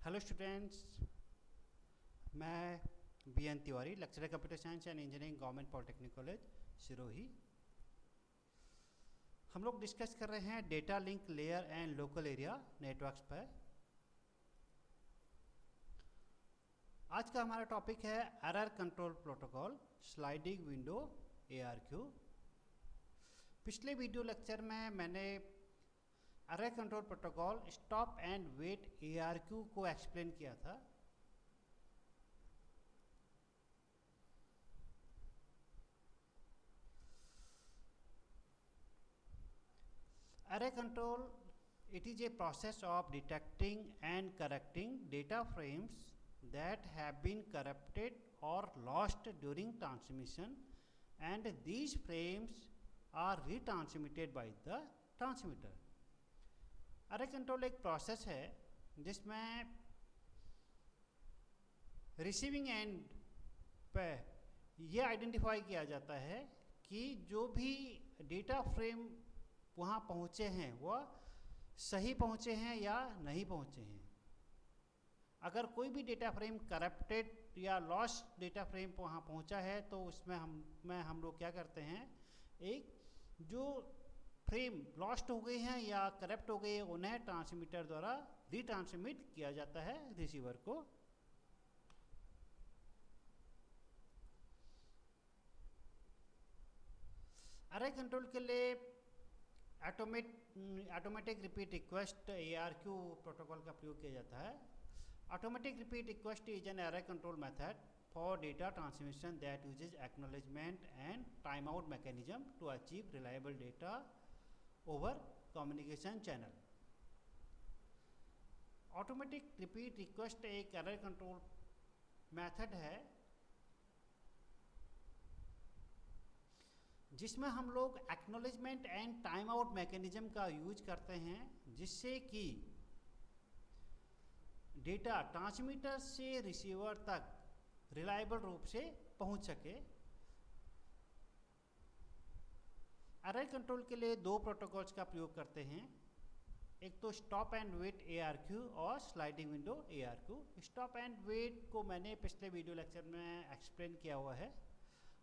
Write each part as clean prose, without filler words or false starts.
Hello students, मैं B N. Tiwari, lecturer computer science and engineering, government polytechnic college Sirohi. हम लोग discuss कर रहे हैं data link layer and local area networks पर। आज का हमारा टॉपिक है error control protocol, sliding window, ARQ। पिछले वीडियो लेक्चर में मैंने error control protocol stop and wait ARQ को एक्सप्लेन किया था। Array control, it is a process of detecting and correcting data frames that have been corrupted or lost during transmission, and these frames are retransmitted by the transmitter. Array control एक process है जिसमें receiving end पे ये identify किया जाता है कि जो भी डेटा फ्रेम वहाँ पहुँचे हैं वह सही पहुँचे हैं या नहीं पहुँचे हैं। अगर कोई भी डेटा फ्रेम करप्टेड या लॉस्ट डेटा फ्रेम वहाँ पहुँचा है तो उसमें हम लोग क्या करते हैं, एक जो फ्रेम लॉस्ट हो गए हैं या करप्ट हो गए उन्हें ट्रांसमीटर द्वारा रीट्रांसमिट किया जाता है रिसीवर को। अरे कंट्रोल के लिए automatic repeat request ARQ protocol का प्रयोग किया जाता है। Automatic repeat request is an error control method for data transmission that uses acknowledgement and time out mechanism to achieve reliable data over communication channel. Automatic repeat request एक error control method है जिसमें हम लोग acknowledgement and time out mechanism का use करते हैं, जिससे कि डेटा ट्रांसमीटर से रिसीवर तक रिलायबल रूप से पहुंच सके। एरर कंट्रोल के लिए दो प्रोटोकॉल्स का प्रयोग करते हैं, एक तो स्टॉप एंड वेट ARQ और sliding window ARQ। Stop and wait को मैंने पिछले वीडियो लेक्चर में एक्सप्लेन किया हुआ है।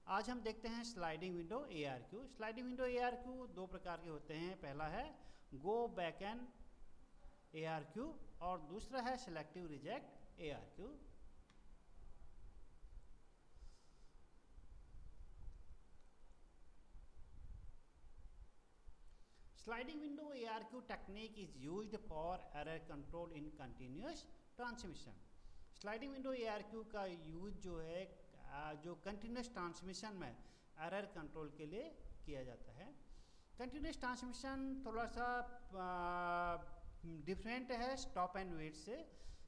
आज हम देखते हैं sliding window ARQ। Sliding window ARQ दो प्रकार के होते हैं, पहला है गो बैक एंड ARQ और दूसरा है selective reject ARQ। Sliding window ARQ technique is used for error control in continuous transmission. Sliding window ARQ का यूज जो है जो कंटिन्यूस ट्रांसमिशन में एरर कंट्रोल के लिए किया जाता है। कंटिन्यूस ट्रांसमिशन थोड़ा सा डिफरेंट है स्टॉप एंड वेट से।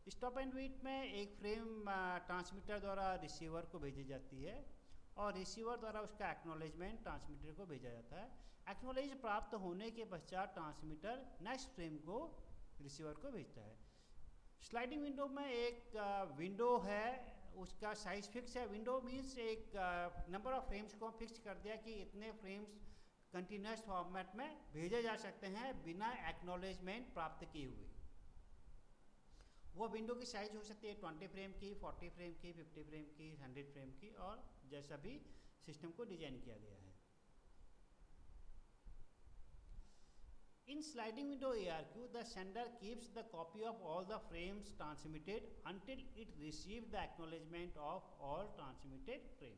स्टॉप एंड वेट में एक फ्रेम ट्रांसमीटर द्वारा रिसीवर को भेजी जाती है और रिसीवर द्वारा उसका एक्नॉलेजमेंट ट्रांसमीटर को भेजा जाता है। एक्नॉलेज प्राप्त होने के पश्चात ट्रांसमीटर नेक्स्ट फ्रेम को रिसीवर को भेजता है। स्लाइडिंग विंडो में एक विंडो है, उसका साइज फिक्स है। विंडो मीन्स एक नंबर ऑफ फ्रेम्स को फिक्स कर दिया कि इतने फ्रेम्स कंटिन्यूस फॉर्मेट में भेजे जा सकते हैं बिना एक्नॉलेजमेंट प्राप्त किए हुए। वो विंडो की साइज हो सकती है 20 फ्रेम की, 40 फ्रेम की, 50 फ्रेम की, 100 फ्रेम की, और जैसा भी सिस्टम को डिजाइन किया गया है। In sliding window ARQ, the sender keeps the copy of all the frames transmitted until it receives the acknowledgement of all transmitted frame.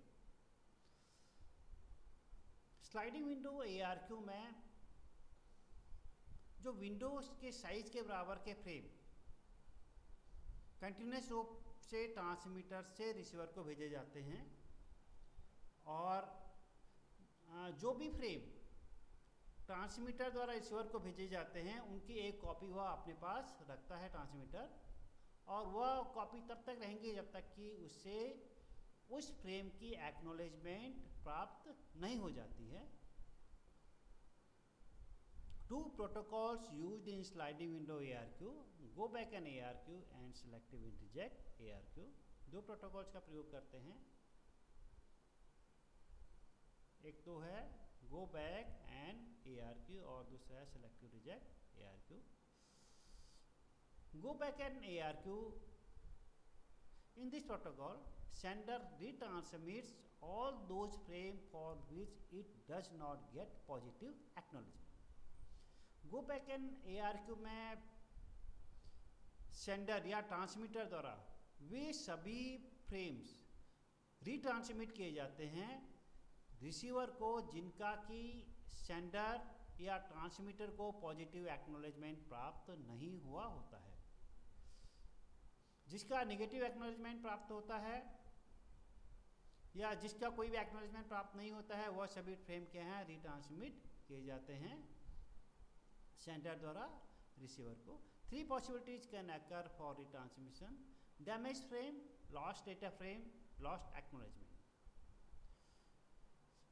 Sliding window ARQ में जो विंडोज के साइज के बराबर के फ्रेम कंटिन्यूस रूप से ट्रांसमीटर से receiver को भेजे जाते हैं, और जो भी फ्रेम ट्रांसमीटर द्वारा रिसीवर को भेजे जाते हैं उनकी एक कॉपी वह अपने पास रखता है ट्रांसमीटर, और वह कॉपी तब तक रहेंगी जब तक कि उससे उस फ्रेम की एक्नॉलेजमेंट प्राप्त नहीं हो जाती है। Two protocols used in sliding window ARQ, go back N ARQ and selective reject ARQ। दो प्रोटोकॉल्स का प्रयोग करते हैं, एक तो है गो बैक एंड ARQ और दूसरा है selective reject ARQ। go back and ARQ. In this protocol, sender retransmits all those frames for which it does not get positive acknowledgement. Go back and ARQ में सेंडर या transmitter द्वारा वे सभी frames retransmit किए जाते हैं receiver को जिनका कि सेंडर या ट्रांसमीटर को पॉजिटिव एक्नॉलेजमेंट प्राप्त नहीं हुआ होता है। जिसका नेगेटिव एक्नॉलेजमेंट प्राप्त होता है या जिसका कोई भी एक्नॉलेजमेंट प्राप्त नहीं होता है वह सभी फ्रेम क्या हैं, रिट्रांसमिट किए जाते हैं सेंडर द्वारा रिसीवर को। 3 possibilities can occur for retransmission: damaged frame, lost data frame, lost acknowledgement।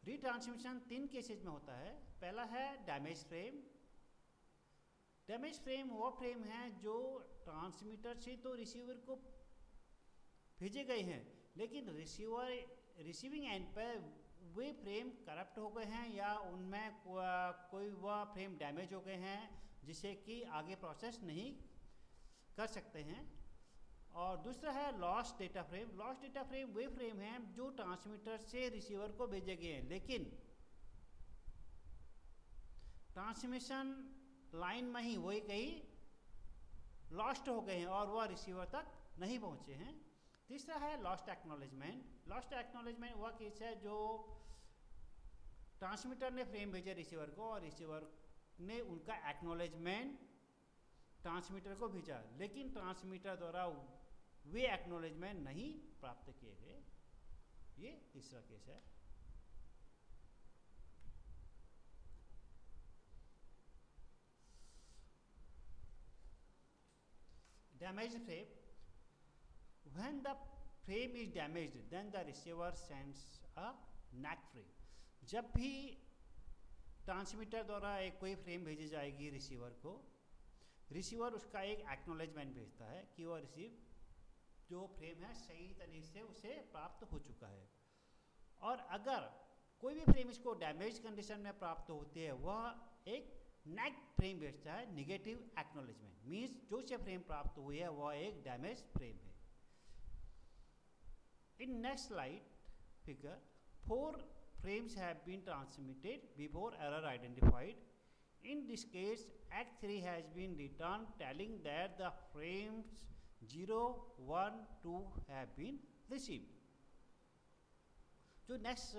Retransmission 3 cases में होता है। पहला है डैमेज फ्रेम। डैमेज फ्रेम वो फ्रेम हैं जो ट्रांसमीटर से तो रिसीवर को भेजे गए हैं लेकिन रिसीविंग एंड पर वे फ्रेम करप्ट हो गए हैं या उनमें कोई वह फ्रेम डैमेज हो गए हैं जिसे कि आगे प्रोसेस नहीं कर सकते हैं। और दूसरा है lost data frame. Lost data frame वे फ्रेम हैं जो ट्रांसमीटर से रिसीवर को भेजे गए हैं लेकिन ट्रांसमिशन लाइन में ही वही कहीं लॉस्ट हो गए हैं और वह रिसीवर तक नहीं पहुंचे हैं। तीसरा है लॉस्ट एक्नॉलेजमेंट। लॉस्ट एक्नॉलेजमेंट वह केस है जो ट्रांसमीटर ने फ्रेम भेजे रिसीवर को और रिसीवर ने उनका एक्नॉलेजमेंट ट्रांसमीटर को भेजा लेकिन ट्रांसमीटर द्वारा वे एक्नॉलेजमेंट नहीं प्राप्त किए गए। ये तीसरा केस है। Damage frame. When the frame is damaged, then the receiver sends a NAC frame। जब भी ट्रांसमीटर द्वारा एक कोई फ्रेम भेजी जाएगी रिसीवर को, रिसीवर उसका एक एक्नॉलेजमेंट भेजता है कि वह रिसीव जो फ्रेम है सही तरीके से उसे प्राप्त हो चुका है। और अगर कोई भी फ्रेम इसको डैमेज कंडीशन में प्राप्त होती है वह एक नेक फ्रेम भेजता है, निगेटिव एक्नॉलेजमेंट मीन्स जो से फ्रेम प्राप्त हुई है वह एक डैमेज फ्रेम है। In next slide figure, 4 frames have been transmitted before error identified. In this case, Act 3 has been returned telling that the frames 0, 1, 2 have been received. जो next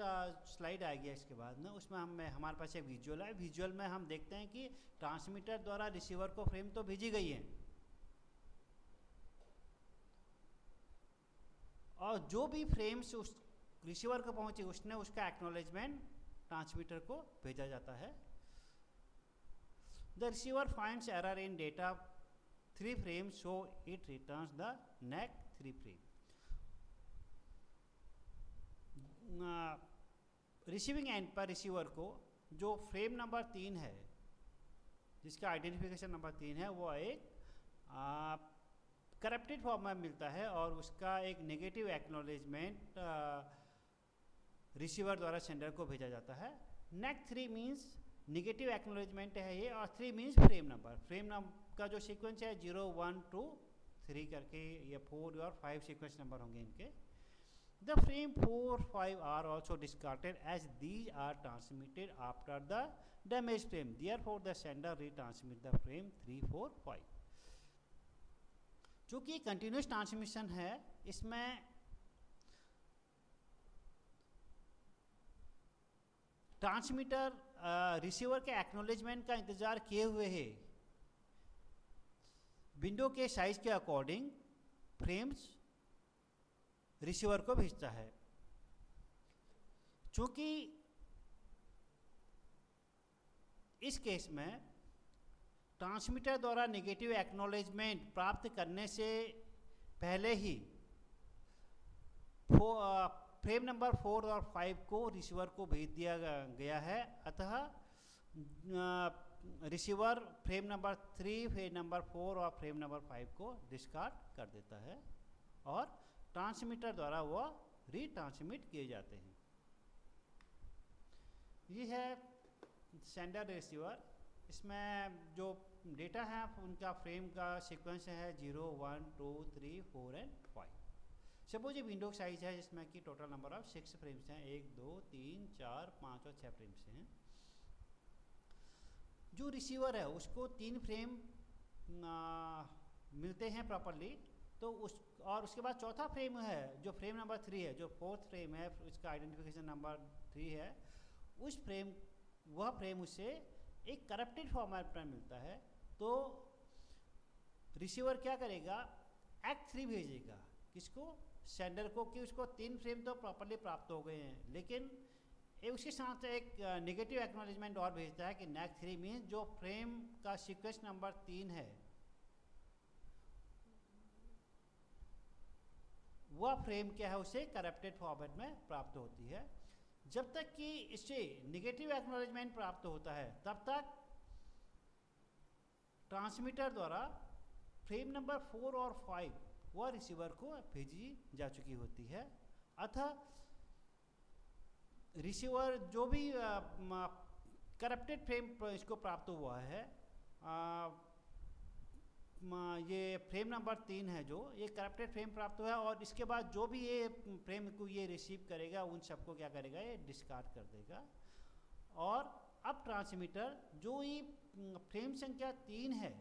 slide आएगी इसके बाद ना उसमें हमारे पास एक विजुअल है। विजुअल में हम देखते हैं कि ट्रांसमीटर द्वारा रिसीवर को फ्रेम तो भेजी गई है और जो भी फ्रेम्स उस रिसीवर को पहुंचे उसने उसका एक्नॉलेजमेंट ट्रांसमीटर को भेजा जाता है। The receiver finds error in data 3 frames so it returns the NAC 3 frame। Receiving end पर रिसीवर को जो फ्रेम नंबर 3 है जिसका आइडेंटिफिकेशन नंबर 3 है वो एक करप्टेड फॉर्म में मिलता है और उसका एक नेगेटिव एक्नॉलेजमेंट रिसीवर द्वारा सेंडर को भेजा जाता है। नेक 3 मीन्स नेगेटिव एक्नॉलेजमेंट है ये और 3 means frame number. Frame number का जो सीक्वेंस है 0, 1, 2, 3 करके ये 4 और 5 सीक्वेंस नंबर होंगे इनके। The frame 4, 5 are also discarded as these are transmitted after the damaged frame. Therefore, the sender retransmit the frame 3, 4, 5। चूँकि कंटिन्यूस ट्रांसमिशन है इसमें ट्रांसमीटर रिसीवर के एक्नॉलेजमेंट का इंतजार किए हुए है। विंडो के साइज के अकॉर्डिंग फ्रेम्स रिसीवर को भेजता है। चूंकि इस केस में ट्रांसमीटर द्वारा नेगेटिव एक्नॉलेजमेंट प्राप्त करने से पहले ही फ्रेम नंबर 4 और 5 को रिसीवर को भेज दिया गया है, अतः receiver frame number 3, frame number 4 और फ्रेम नंबर 5 को डिस्कार्ड कर देता है और ट्रांसमीटर द्वारा वह रीट्रांसमिट किए जाते हैं। ये है सेंडर रिसीवर। इसमें जो डेटा है उनका फ्रेम का सीक्वेंस है 0, 1, 2, 3, 4 एंड 5। सपोज ये विंडो साइज है जिसमें कि टोटल नंबर ऑफ 6 फ्रेम्स हैं, 1, 2, 3, 4, 5 और 6 फ्रेम्स हैं। जो रिसीवर है उसको 3 फ्रेम मिलते हैं प्रॉपरली, तो उसके बाद चौथा फ्रेम है जो फ्रेम नंबर 3 है, जो 4th फ्रेम है, उसका आइडेंटिफिकेशन नंबर 3 है, वह फ्रेम उसे एक करप्टेड फॉर्मेट में मिलता है। तो रिसीवर क्या करेगा, एक्ट 3 भेजेगा, किसको, सेंडर को, कि उसको 3 फ्रेम तो प्रॉपरली प्राप्त हो गए हैं, लेकिन उसके साथ एक नेगेटिव एक्नॉलेजमेंट और भेजता है कि नेक्स्ट 3 मीन्स जो फ्रेम का सीक्वेंस नंबर 3 है वह फ्रेम क्या है उसे करप्टेड फॉर्मेट में प्राप्त होती है। जब तक कि इससे नेगेटिव एक्नॉलेजमेंट प्राप्त होता है तब तक ट्रांसमीटर द्वारा फ्रेम नंबर 4 और 5 वह रिसीवर को भेजी जा चुकी होती है। अतः रिसीवर जो भी करप्टेड फ्रेम इसको प्राप्त हुआ है, ये फ्रेम नंबर 3 है, जो ये करप्टेड फ्रेम प्राप्त हुआ है, और इसके बाद जो भी ये फ्रेम को ये रिसीव करेगा उन सबको क्या करेगा, ये डिस्कार्ड कर देगा। और अब ट्रांसमीटर जो ये फ्रेम संख्या 3 है,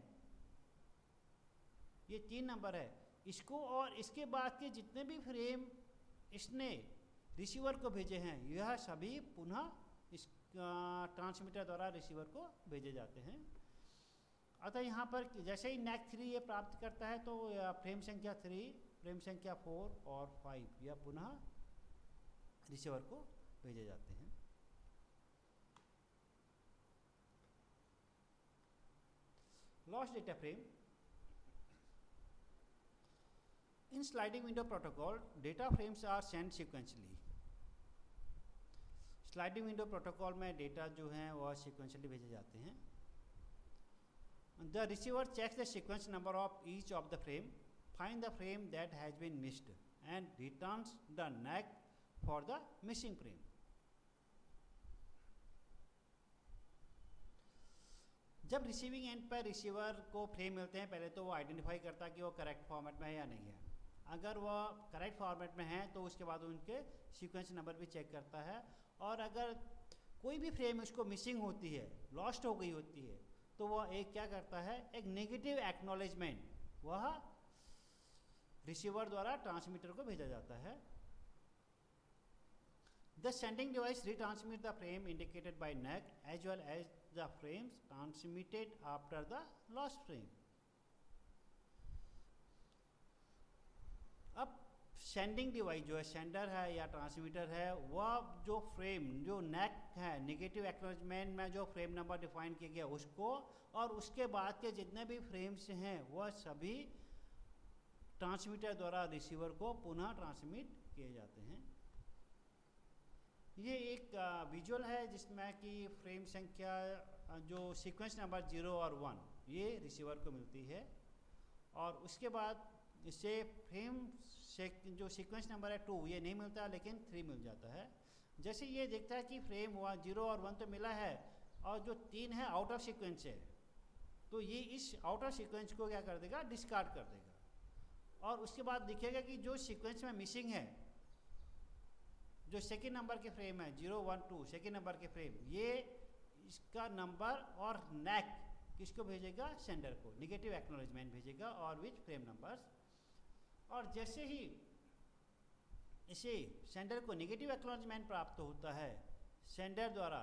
ये 3 नंबर है, इसको और इसके बाद के जितने भी फ्रेम इसने रिसीवर को भेजे हैं यह सभी पुनः इस ट्रांसमीटर द्वारा रिसीवर को भेजे जाते हैं। अतः यहाँ पर जैसे ही नेक्स्ट 3 ये प्राप्त करता है तो फ्रेम संख्या 3, फ्रेम संख्या 4 और 5 यह पुनः रिसीवर को भेजे जाते हैं। Lost data frame. In sliding window protocol data frames are send sequentially. Sliding window protocol में डेटा जो हैं वह सीक्वेंशली भेजे जाते हैं। The receiver checks the sequence number of each of the frame, finds the frame that has been missed, and returns the NAC for the missing frame. जब receiving end पर receiver को frame मिलते हैं, पहले तो वो आइडेंटिफाई करता है कि वो करेक्ट फॉर्मेट में है या नहीं है। अगर वह करेक्ट फॉर्मेट में है तो उसके बाद उनके सीक्वेंस नंबर भी चेक करता है, और अगर कोई भी फ्रेम उसको मिसिंग होती है, लॉस्ट हो गई होती है, तो वह एक क्या करता है, एक नेगेटिव एक्नॉलेजमेंट वह रिसीवर द्वारा ट्रांसमीटर को भेजा जाता है। The sending device retransmit the frame indicated by NAC as well as the frames transmitted after the lost frame. अब सेंडिंग डिवाइस जो है, सेंडर है या ट्रांसमीटर है, वह जो फ्रेम जो NAC है, नेगेटिव एक्नॉलेजमेंट में जो फ्रेम नंबर डिफाइन किया गया उसको, और उसके बाद के जितने भी फ्रेम्स हैं वह सभी ट्रांसमीटर द्वारा रिसीवर को पुनः ट्रांसमिट किए जाते हैं। ये एक विजुअल है जिसमें कि फ्रेम संख्या जो सीक्वेंस नंबर 0 और 1 ये रिसीवर को मिलती है, और उसके बाद इससे फ्रेम जो सीक्वेंस नंबर है 2 ये नहीं मिलता, लेकिन 3 मिल जाता है। जैसे ये देखता है कि फ्रेम 0 और 1 तो मिला है, और जो 3 है आउट ऑफ सीक्वेंस है, तो ये इस आउट ऑफ सीक्वेंस को क्या कर देगा, डिस्कार्ड कर देगा। और उसके बाद दिखेगा कि जो सीक्वेंस में मिसिंग है, जो सेकेंड नंबर के फ्रेम है 0, 1, 2 सेकेंड नंबर के फ्रेम, ये इसका नंबर और NAC किसको भेजेगा, सेंडर को नेगेटिव एक्नॉलेजमेंट भेजेगा और विच फ्रेम नंबर्स। और जैसे ही इसे सेंडर को नेगेटिव एक्नॉलेजमेंट प्राप्त होता है सेंडर द्वारा,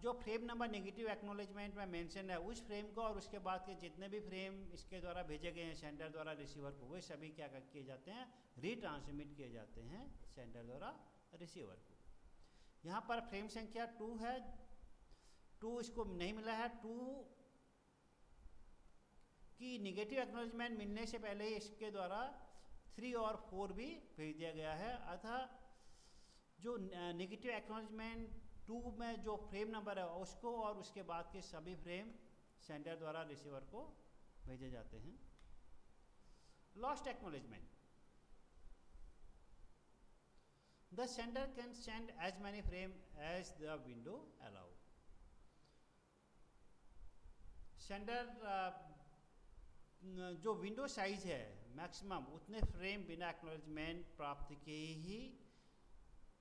जो फ्रेम नंबर नेगेटिव एक्नॉलेजमेंट में मेंशन है उस फ्रेम को, और उसके बाद के जितने भी फ्रेम इसके द्वारा भेजे गए हैं सेंडर द्वारा रिसीवर को, वे सभी क्या किए जाते हैं, रीट्रांसमिट किए जाते हैं सेंडर द्वारा रिसीवर को। यहाँ पर फ्रेम संख्या 2 है, 2 इसको नहीं मिला है, 2 की नेगेटिव एक्नॉलेजमेंट मिलने से पहले ही इसके द्वारा 3 और 4 भी भेज दिया गया है। अतः जो नेगेटिव एक्नॉलेजमेंट 2 में जो फ्रेम नंबर है उसको और उसके बाद के सभी फ्रेम सेंडर द्वारा रिसीवर को भेजे जाते हैं। Lost acknowledgement. The sender can send as many frame as the window allow. Sender जो विंडो साइज है मैक्सिमम उतने फ्रेम बिना एक्नॉलेजमेंट प्राप्त किए ही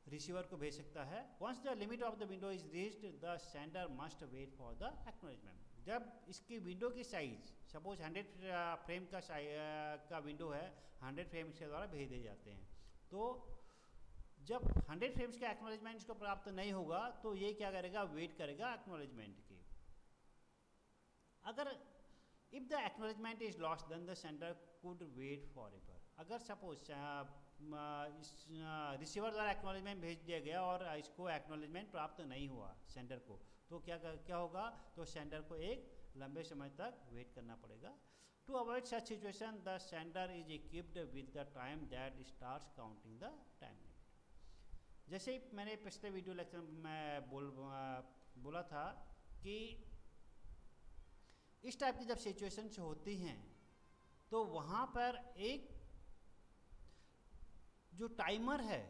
रिसीवर को भेज सकता है। Once the limit of the window is reached the sender must wait for the acknowledgement. जब इसकी विंडो की साइज सपोज 100 फ्रेम का विंडो है, 100 फ्रेम के द्वारा भेज दिए जाते हैं, तो जब 100 फ्रेम्स का एक्नॉलेजमेंट इसको प्राप्त नहीं होगा तो ये क्या करेगा, वेट करेगा एक्नॉलेजमेंट की। अगर if the acknowledgement is lost then the sender could wait forever. अगर सपोज रिसीवर द्वारा एक्नॉलेजमेंट भेज दिया गया और इसको एक्नॉलेजमेंट प्राप्त नहीं हुआ सेंडर को, तो क्या होगा, तो सेंडर को एक लंबे समय तक वेट करना पड़ेगा। To avoid such situation the sender is equipped with the time that starts counting the time limit. जैसे ही मैंने पिछले वीडियो लेक्चर में बोला था कि इस टाइप की जब सिचुएशंस होती हैं तो वहाँ पर एक जो टाइमर है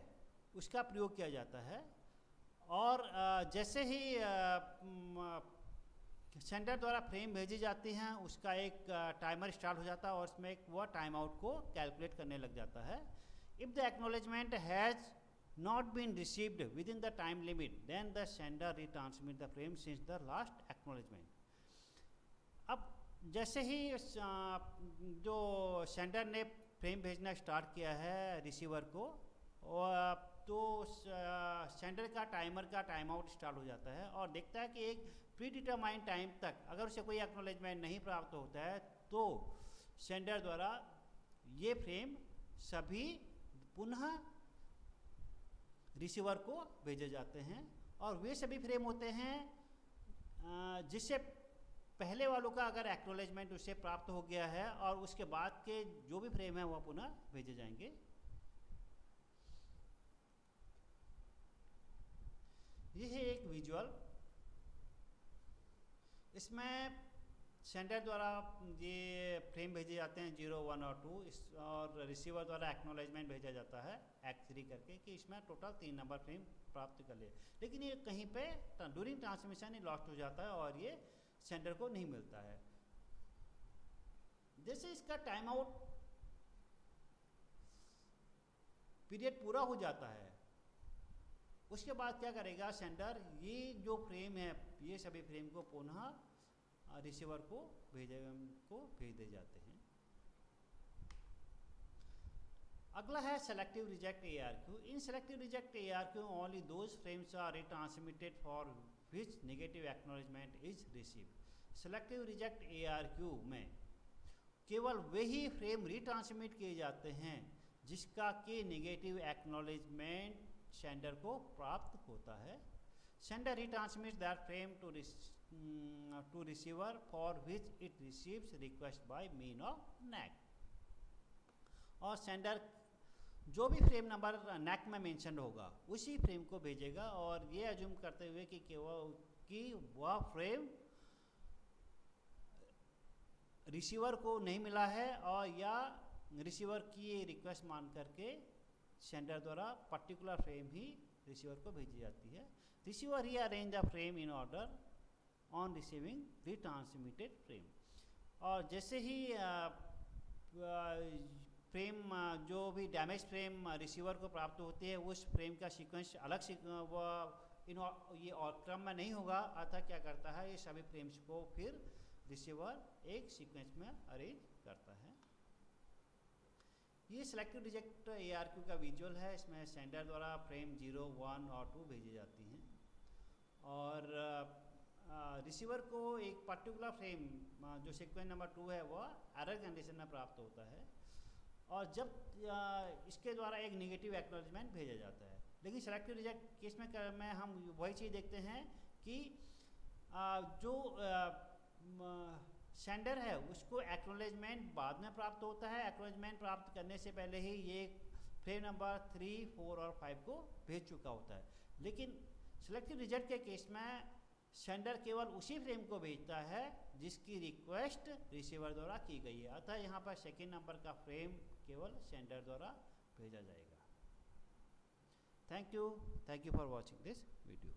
उसका प्रयोग किया जाता है, और जैसे ही सेंडर द्वारा फ्रेम भेजी जाती हैं उसका एक टाइमर स्टार्ट हो जाता है और उसमें एक वह टाइम आउट को कैलकुलेट करने लग जाता है। If the acknowledgement has not been received within the time limit then the sender retransmit the frame since the last acknowledgement। अब जैसे ही जो सेंडर ने फ्रेम भेजना स्टार्ट किया है रिसीवर को, और तो सेंडर का टाइमर का टाइम आउट स्टार्ट हो जाता है और देखता है कि एक प्री डिटरमाइंड टाइम तक अगर उसे कोई एक्नॉलेजमेंट नहीं प्राप्त होता है तो सेंडर द्वारा ये फ्रेम सभी पुनः रिसीवर को भेजे जाते हैं। और वे सभी फ्रेम होते हैं जिससे पहले वालों का अगर एक्नॉलेजमेंट उससे प्राप्त हो गया है और उसके बाद के जो भी फ्रेम है वह पुनः भेजे जाएंगे। यह है एक विजुअल, इसमें सेंडर द्वारा ये फ्रेम भेजे जाते हैं 0, 1 और 2 और रिसीवर द्वारा एक्नॉलेजमेंट भेजा जाता है X3 करके कि इसमें टोटल 3 नंबर फ्रेम प्राप्त कर लिए, लेकिन ये कहीं पे ड्यूरिंग ट्रांसमिशन ही लॉस्ट हो जाता है और ये सेंडर को नहीं मिलता है। जैसे इसका टाइम आउट पीरियड पूरा हो जाता है उसके बाद क्या करेगा सेंडर, ये जो फ्रेम है ये सभी फ्रेम को पुनः रिसीवर को भेज दे जाते हैं। अगला है selective reject ARQ। In selective reject ARQ only those frames are retransmitted for which negative acknowledgement is received. Selective reject ARQ में केवल वही फ्रेम रिट्रांसमिट किए जाते हैं जिसका कि नेगेटिव एक्नॉलेजमेंट सेंडर को प्राप्त होता है। Sender retransmits that frame to receiver for which it receives request by mean of NAC। और सेंडर जो भी फ्रेम नंबर NAC में मेंशन होगा उसी फ्रेम को भेजेगा, और ये अज्यूम करते हुए कि वह फ्रेम रिसीवर को नहीं मिला है और या रिसीवर की रिक्वेस्ट मान करके सेंडर द्वारा पर्टिकुलर फ्रेम ही रिसीवर को भेजी जाती है। Receiver rearrange the frame in order on receiving retransmitted frame. और जैसे ही फ्रेम जो भी डैमेज फ्रेम रिसीवर को प्राप्त होती है उस फ्रेम का सीक्वेंस अलग ये और क्रम में नहीं होगा, अतः क्या करता है ये सभी फ्रेम्स को फिर रिसीवर एक सीक्वेंस में अरेंज करता है। ये सेलेक्टिव रिजेक्ट ARQ का विजुअल है। इसमें सेंडर द्वारा फ्रेम 0, 1 और 2 भेजी जाती हैं और रिसीवर को एक पर्टिकुलर फ्रेम जो सीक्वेंस नंबर 2 है वह एरर कंडीशन में प्राप्त होता है और जब इसके द्वारा एक नेगेटिव एक्नॉलेजमेंट भेजा जाता है। लेकिन सेलेक्टिव रिजेक्ट केस में हम वही चीज़ देखते हैं कि जो सेंडर है उसको एक्नॉलेजमेंट बाद में प्राप्त होता है। एक्नॉलेजमेंट प्राप्त करने से पहले ही ये फ्रेम नंबर 3, 4 और 5 को भेज चुका होता है। लेकिन सेलेक्टिव रिजेक्ट के केस में सेंडर केवल उसी फ्रेम को भेजता है जिसकी रिक्वेस्ट रिसीवर द्वारा की गई है, अतः यहाँ पर सेकेंड नंबर का फ्रेम केवल सेंडर द्वारा भेजा जाएगा। Thank you for watching this video.